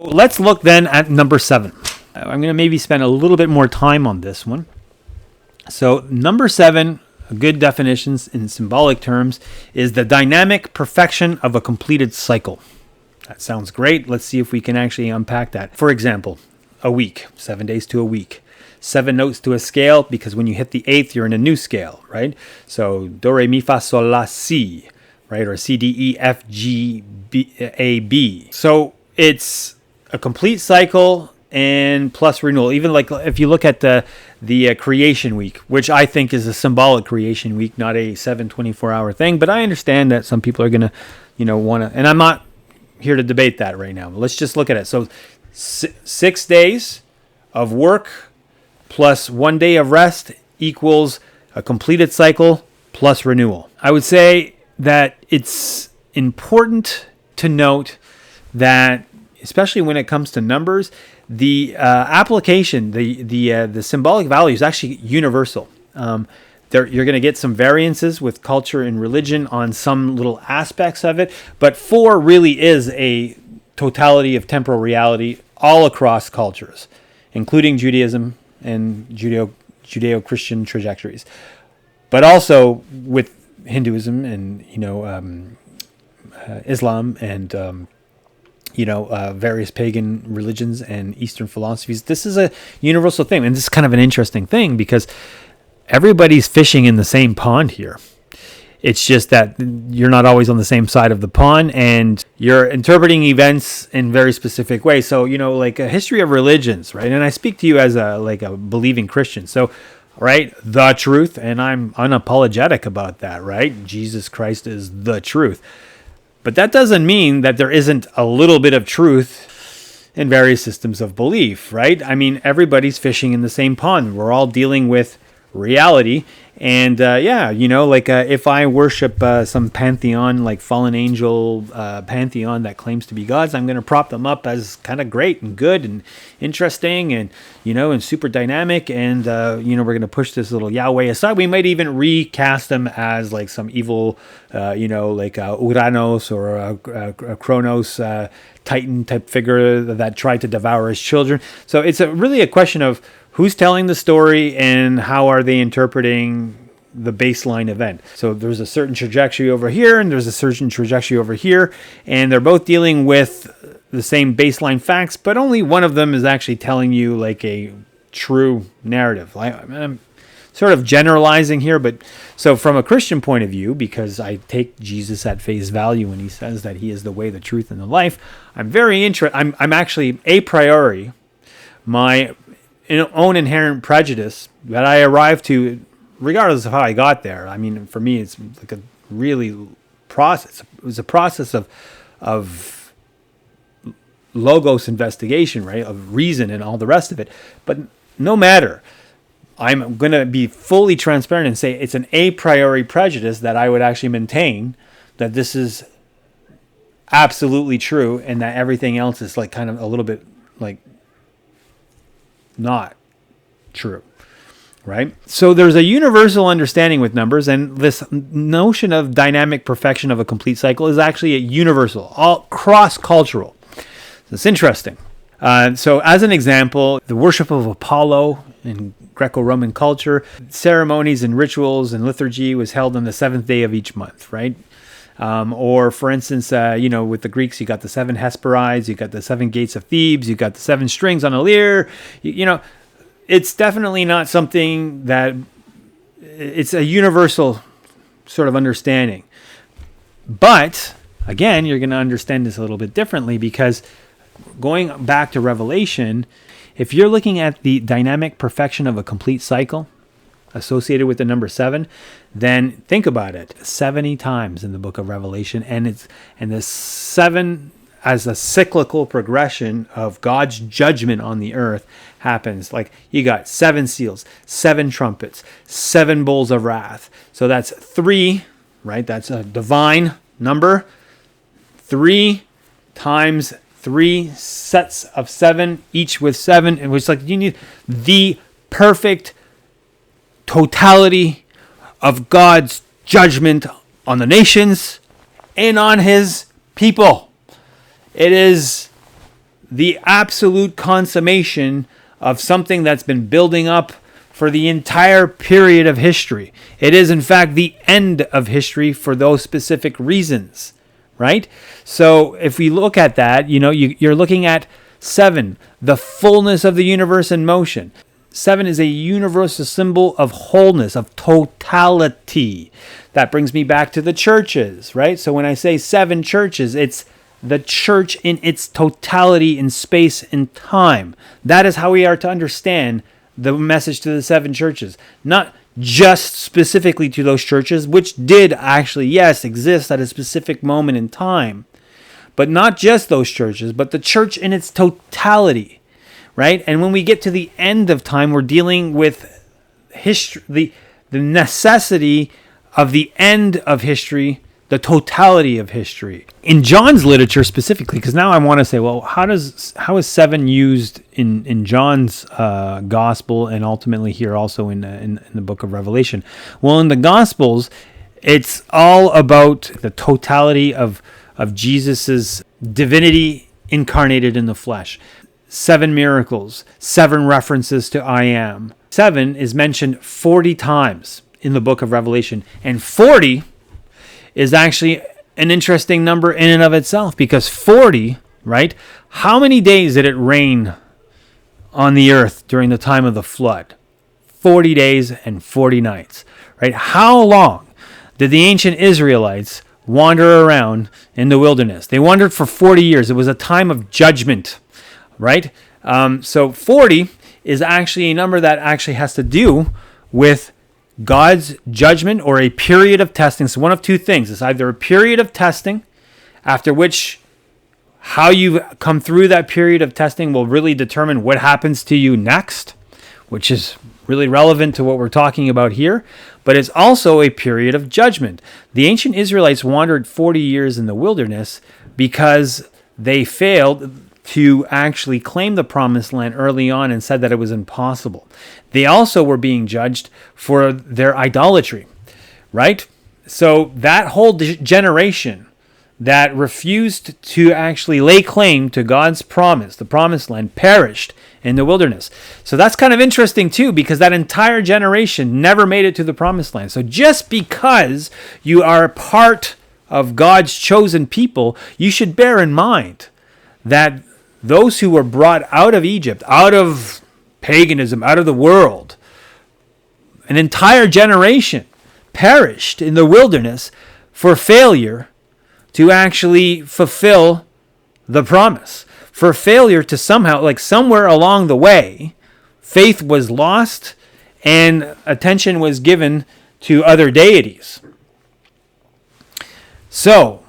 Let's look then at number 7. I'm going to maybe spend a little bit more time on this one. So number 7, good definitions in symbolic terms, is the dynamic perfection of a completed cycle. That sounds great. Let's see if we can actually unpack that. For example, a week, 7 days to a week. 7 notes to a scale, because when you hit the 8th, you're in a new scale, right? So do, re, mi, fa, sol, la, si, right? Or C, D, E, F, G, B, A, B. So it's a complete cycle and plus renewal. Even like if you look at the creation week, which I think is a symbolic creation week, not a 24-hour thing. But I understand that some people are going to, want to, and I'm not here to debate that right now. Let's just look at it. So 6 days of work plus 1 day of rest equals a completed cycle plus renewal. I would say that it's important to note that, especially when it comes to numbers, the application, the symbolic value is actually universal. You're going to get some variances with culture and religion on some little aspects of it, but 4 really is a totality of temporal reality all across cultures, including Judaism and Judeo-Christian trajectories, but also with Hinduism and Islam and various pagan religions and Eastern philosophies. This is a universal thing, and this is kind of an interesting thing because everybody's fishing in the same pond here. It's just that you're not always on the same side of the pond, and you're interpreting events in very specific ways. So, like a history of religions, right? And I speak to you as a believing Christian. So, right, the truth, and I'm unapologetic about that, right? Jesus Christ is the truth. But that doesn't mean that there isn't a little bit of truth in various systems of belief, right? I mean, everybody's fishing in the same pond. We're all dealing with reality. And if I worship some pantheon, like fallen angel pantheon that claims to be gods, I'm going to prop them up as kind of great and good and interesting and, and super dynamic. And, we're going to push this little Yahweh aside. We might even recast them as like some evil, Uranus or a Kronos Titan type figure that tried to devour his children. So it's really a question of who's telling the story and how are they interpreting the baseline event. So there's a certain trajectory over here and there's a certain trajectory over here, and they're both dealing with the same baseline facts, but only one of them is actually telling you like a true narrative. I'm sort of generalizing here, but so from a Christian point of view, because I take Jesus at face value when he says that he is the way, the truth, and the life, I'm very interested. I'm actually a priori, my own inherent prejudice that I arrived to, regardless of how I got there. I mean, for me, it's like a really process. It was a process of logos investigation, right? Of reason and all the rest of it. But no matter, I'm going to be fully transparent and say it's an a priori prejudice that I would actually maintain that this is absolutely true and that everything else is like kind of a little bit like not true, right? So there's a universal understanding with numbers, and this notion of dynamic perfection of a complete cycle is actually a universal, all cross-cultural. So it's interesting. So as an example, the worship of Apollo in Greco-Roman culture, ceremonies and rituals and liturgy was held on the 7th day of each month, right? Or for instance, with the Greeks, you got the 7 Hesperides, you got the 7 gates of Thebes, you got the 7 strings on a lyre. It's definitely not something that it's a universal sort of understanding. But again, you're going to understand this a little bit differently because going back to Revelation, if you're looking at the dynamic perfection of a complete cycle associated with the number 7, then think about it. 70 times in the book of Revelation, and the 7 as a cyclical progression of God's judgment on the earth happens. Like you got 7 seals, 7 trumpets, 7 bowls of wrath. So that's 3, right? That's a divine number. 3 times 3 sets of 7, each with 7, and which like you need the perfect totality of God's judgment on the nations and on his people. It is the absolute consummation of something that's been building up for the entire period of history. It is, in fact, the end of history for those specific reasons, right? So if we look at that, you're looking at 7, the fullness of the universe in motion. 7 is a universal symbol of wholeness, of totality. That brings me back to the churches, right? So when I say 7 churches, it's the church in its totality in space and time. That is how we are to understand the message to the 7 churches. Not just specifically to those churches, which did actually, yes, exist at a specific moment in time. But not just those churches, but the church in its totality, right? And when we get to the end of time, we're dealing with history, the necessity of the end of history, the totality of history. In John's literature specifically, because now I want to say, well, how is 7 used in John's gospel, and ultimately here also in the book of Revelation? Well, in the gospels, it's all about the totality of Jesus's divinity incarnated in the flesh. 7 miracles, 7 references to I am. 7 is mentioned 40 times in the book of Revelation, and 40 is actually an interesting number in and of itself, because 40, right? How many days did it rain on the earth during the time of the flood? 40 days and 40 nights, right? How long did the ancient Israelites wander around in the wilderness? They wandered for 40 years. It was a time of judgment, right? So 40 is actually a number that actually has to do with God's judgment or a period of testing. So one of two things. It's either a period of testing, after which how you come through that period of testing will really determine what happens to you next, which is really relevant to what we're talking about here. But it's also a period of judgment. The ancient Israelites wandered 40 years in the wilderness because they failed to actually claim the promised land early on and said that it was impossible. They also were being judged for their idolatry, right? So that whole generation that refused to actually lay claim to God's promise, the promised land, perished in the wilderness. So that's kind of interesting too, because that entire generation never made it to the promised land. So just because you are part of God's chosen people, you should bear in mind that those who were brought out of Egypt, out of paganism, out of the world, an entire generation perished in the wilderness for failure to actually fulfill the promise. For failure to somehow, like somewhere along the way, faith was lost and attention was given to other deities. So,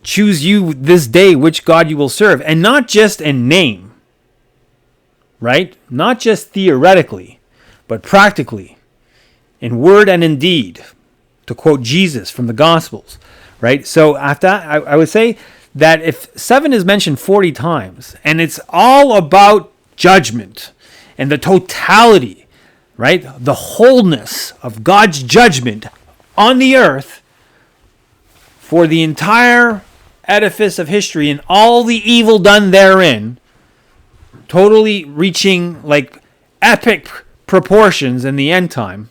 choose you this day which God you will serve, and not just in name, right? Not just theoretically, but practically, in word and in deed, to quote Jesus from the Gospels, right? So after that, I would say that if 7 is mentioned 40 times, and it's all about judgment and the totality, right? The wholeness of God's judgment on the earth for the entire edifice of history and all the evil done therein, totally reaching like epic proportions in the end time,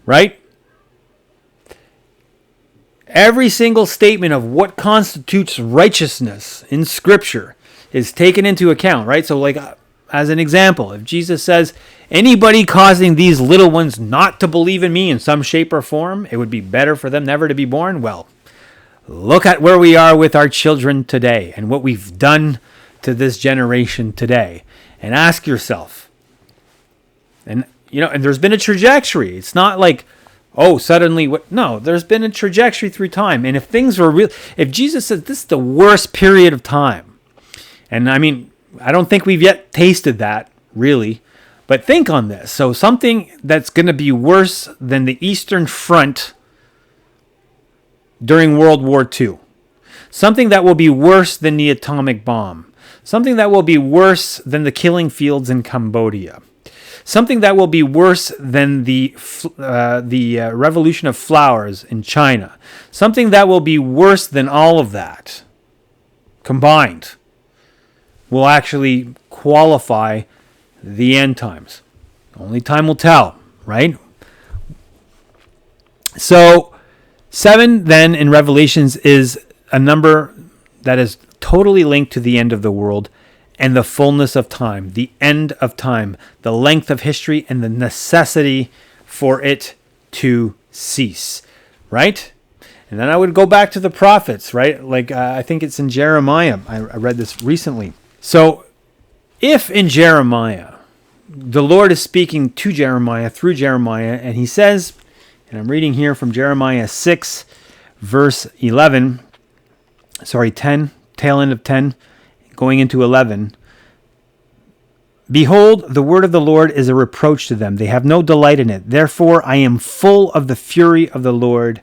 right? Every single statement of what constitutes righteousness in Scripture is taken into account, right? So like, as an example, if Jesus says, anybody causing these little ones not to believe in me in some shape or form, it would be better for them never to be born. Well, look at where we are with our children today and what we've done to this generation today. And ask yourself, and there's been a trajectory. It's not like, oh, suddenly what? No, there's been a trajectory through time. And if things were real, if Jesus says this is the worst period of time, and I mean, I don't think we've yet tasted that really, but think on this. So something that's going to be worse than the Eastern Front during World War II. Something that will be worse than the atomic bomb. Something that will be worse than the killing fields in Cambodia. Something that will be worse than the revolution of flowers in China. Something that will be worse than all of that combined will actually qualify the end times. Only time will tell, right? So 7 then in Revelations is a number that is totally linked to the end of the world and the fullness of time, the end of time, the length of history, and the necessity for it to cease, right? And then I would go back to the prophets, right? Like I think it's in Jeremiah. I read this recently. So if in Jeremiah, the Lord is speaking to Jeremiah through Jeremiah, and he says, and I'm reading here from Jeremiah 6, verse 10, tail end of 10, going into 11. Behold, the word of the Lord is a reproach to them. They have no delight in it. Therefore, I am full of the fury of the Lord,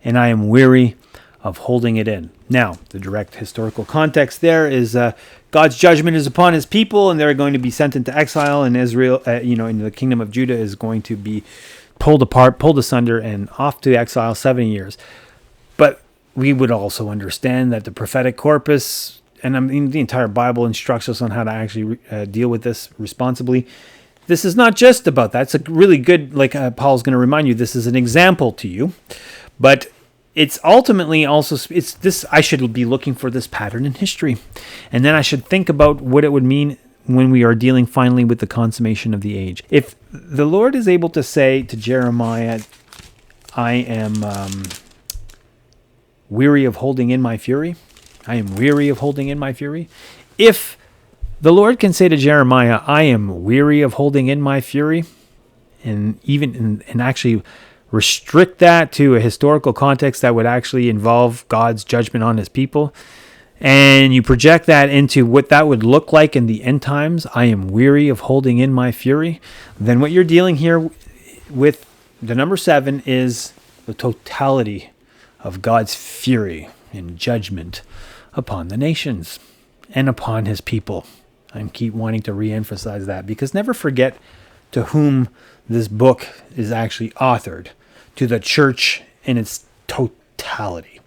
and I am weary of holding it in. Now, the direct historical context there is God's judgment is upon his people, and they're going to be sent into exile, and Israel, in the kingdom of Judah is going to be pulled apart, pulled asunder, and off to exile 70 years. But we would also understand that the prophetic corpus, and I mean, the entire Bible instructs us on how to actually deal with this responsibly. This is not just about that. It's a really good, Paul's going to remind you, this is an example to you. But it's ultimately also, it's this, I should be looking for this pattern in history. And then I should think about what it would mean when we are dealing finally with the consummation of the age. If the Lord is able to say to Jeremiah, I am weary of holding in my fury. I am weary of holding in my fury. If the Lord can say to Jeremiah, I am weary of holding in my fury, and even and actually restrict that to a historical context that would actually involve God's judgment on his people, and you project that into what that would look like in the end times, I am weary of holding in my fury, then what you're dealing here with the number 7 is the totality of God's fury and judgment upon the nations and upon his people. I keep wanting to re-emphasize that, because never forget to whom this book is actually authored, to the church in its totality.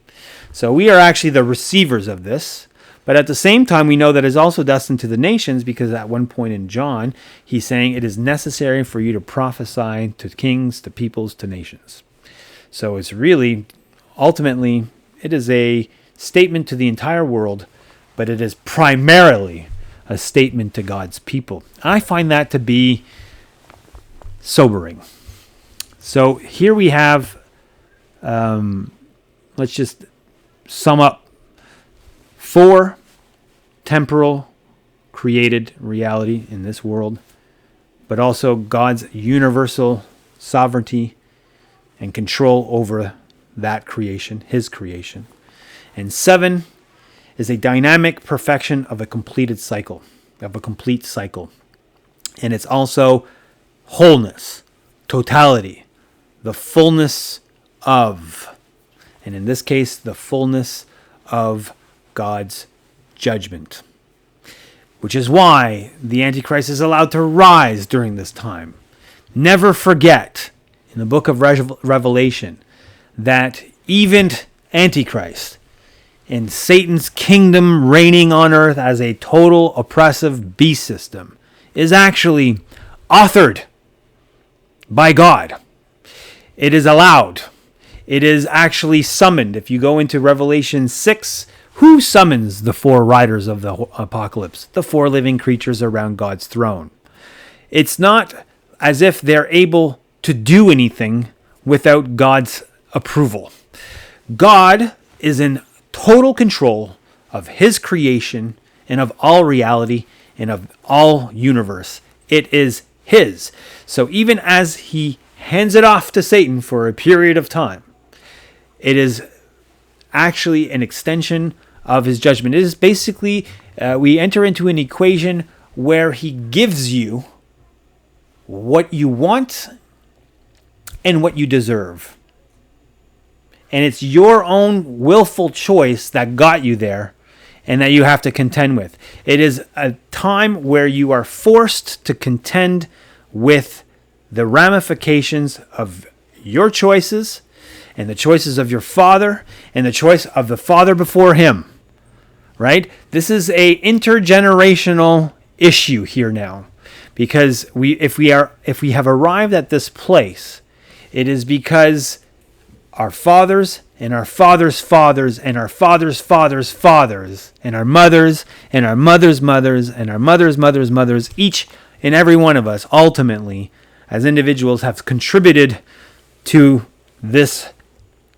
So we are actually the receivers of this, but at the same time we know that it's also destined to the nations, because at one point in John, he's saying it is necessary for you to prophesy to kings, to peoples, to nations. So it's really, ultimately, it is a statement to the entire world, but it is primarily a statement to God's people. I find that to be sobering. So here we have, let's just sum up 4 temporal created reality in this world, but also God's universal sovereignty and control over that creation, his creation. And 7 is a dynamic perfection of a completed cycle, of a complete cycle. And it's also wholeness, totality, the fullness of, and in this case, the fullness of God's judgment. Which is why the Antichrist is allowed to rise during this time. Never forget, in the book of Revelation, that even Antichrist and Satan's kingdom reigning on earth as a total oppressive beast system is actually authored by God. It is allowed. It is actually summoned. If you go into Revelation 6, who summons the 4 riders of the apocalypse? The 4 living creatures around God's throne. It's not as if they're able to do anything without God's approval. God is in total control of his creation and of all reality and of all universe. It is his. So even as he hands it off to Satan for a period of time, it is actually an extension of his judgment. It is basically, we enter into an equation where he gives you what you want and what you deserve. And it's your own willful choice that got you there and that you have to contend with. It is a time where you are forced to contend with the ramifications of your choices and the choices of your father and the choice of the father before him. right? This is a intergenerational issue here now, because if we have arrived at this place, it is because our fathers and our fathers' fathers and our fathers' fathers' fathers and our mothers and our mothers' mothers and our mothers' mothers' mothers, each and every one of us ultimately as individuals have contributed to this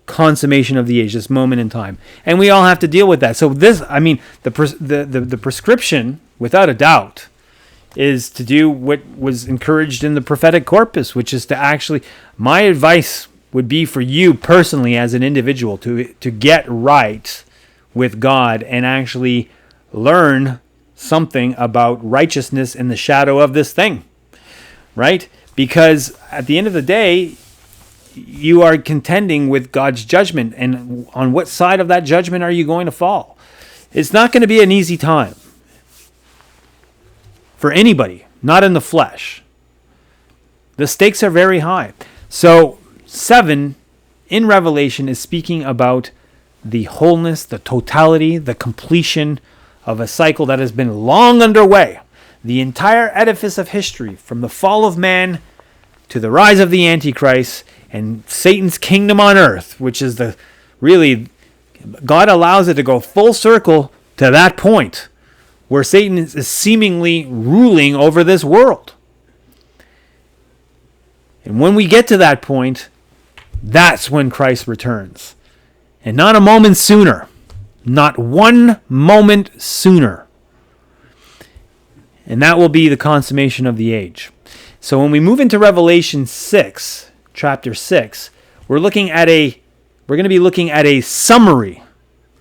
consummation of the age, this moment in time, and we all have to deal with that. So this, I mean, the prescription, without a doubt, is to do what was encouraged in the prophetic corpus, which is to actually, my advice would be for you personally as an individual to get right with God and actually learn something about righteousness in the shadow of this thing, right? Because at the end of the day, you are contending with God's judgment, and on what side of that judgment are you going to fall? It's not going to be an easy time for anybody, not in the flesh. The stakes are very high. So 7 in Revelation is speaking about the wholeness, the totality, the completion of a cycle that has been long underway. The entire edifice of history, from the fall of man to the rise of the Antichrist and Satan's kingdom on earth, which is God allows it to go full circle to that point where Satan is seemingly ruling over this world. And when we get to that point, that's when Christ returns. And not a moment sooner. Not one moment sooner. And that will be the consummation of the age. So when we move into Revelation 6, chapter 6, we're going to be looking at a summary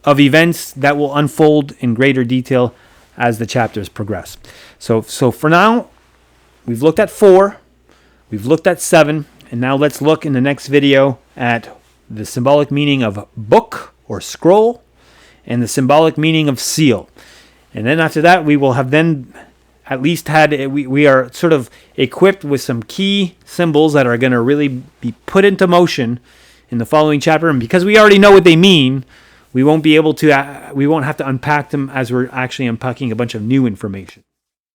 of events that will unfold in greater detail as the chapters progress. So for now, we've looked at 4, we've looked at 7, and now let's look in the next video at the symbolic meaning of book or scroll and the symbolic meaning of seal. And then after that, we will have then at least we are sort of equipped with some key symbols that are going to really be put into motion in the following chapter. And because we already know what they mean, we won't have to unpack them as we're actually unpacking a bunch of new information.